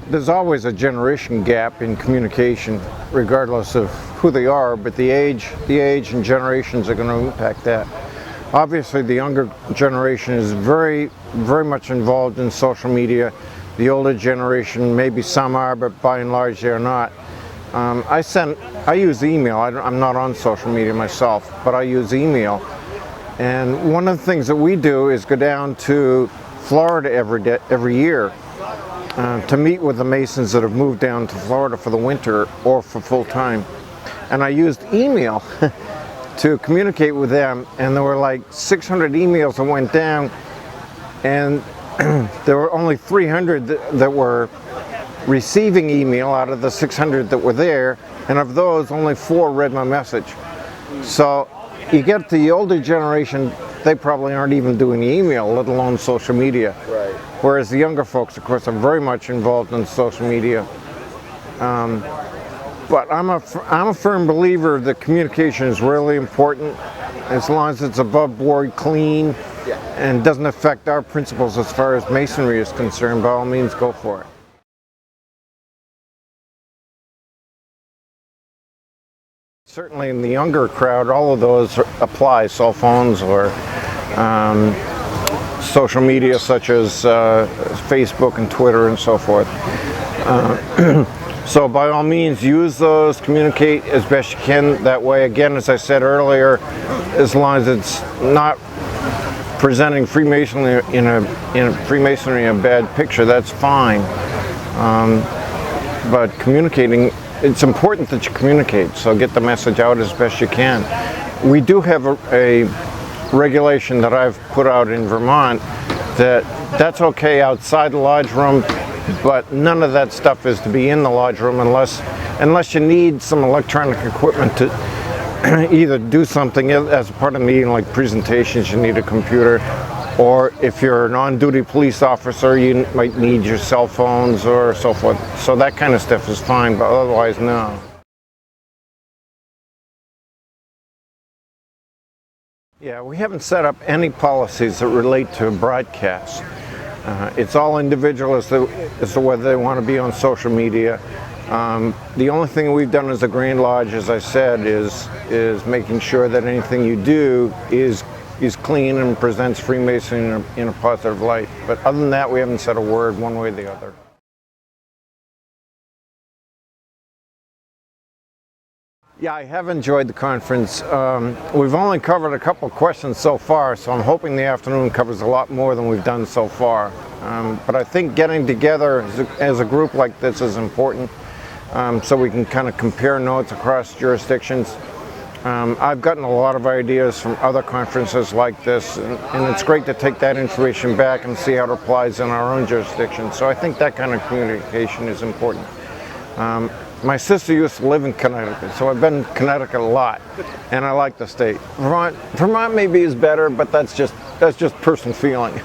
There's always a generation gap in communication, regardless of who they are, but the age and generations are going to impact that. Obviously, the younger generation is very much involved in social media. The older generation, maybe some are, but by and large they're not. I use email. I'm not on social media myself, but I use email. And one of the things that we do is go down to Florida every year to meet with the Masons that have moved down to Florida for the winter or for full time. And I used email to communicate with them, and there were like 600 emails that went down, and there were only 300 that were receiving email out of the 600 that were there, and of those only 4 read my message. So you get the older generation, they probably aren't even doing email, let alone social media. Right. Whereas the younger folks, of course, are very much involved in social media. But I'm a firm believer that communication is really important, as long as it's above board, clean, and doesn't affect our principles as far as Masonry is concerned. By all means, go for it. Certainly in the younger crowd, all of those apply, cell phones or social media such as Facebook and Twitter and so forth. So by all means, use those, communicate as best you can that way. Again, as I said earlier, as long as it's not presenting Freemasonry in a bad picture, that's fine. But communicating, it's important that you communicate, so get the message out as best you can. We do have a regulation that I've put out in Vermont that's okay outside the lodge room, but none of that stuff is to be in the lodge room unless you need some electronic equipment to either do something as a part of the meeting, like presentations, you need a computer, or if you're an on-duty police officer, you might need your cell phones or so forth. So that kind of stuff is fine, but otherwise, no. Yeah, we haven't set up any policies that relate to broadcasts. It's all individual as to whether they want to be on social media. The only thing we've done as a Grand Lodge, as I said, is making sure that anything you do is clean and presents Freemasonry in a positive light. But other than that, we haven't said a word one way or the other. Yeah, I have enjoyed the conference. We've only covered a couple of questions so far, so I'm hoping the afternoon covers a lot more than we've done so far. But I think getting together as a group like this is important, so we can kind of compare notes across jurisdictions. I've gotten a lot of ideas from other conferences like this, and it's great to take that information back and see how it applies in our own jurisdiction. So I think that kind of communication is important. My sister used to live in Connecticut, so I've been in Connecticut a lot, and I like the state. Vermont maybe is better, but that's just personal feeling.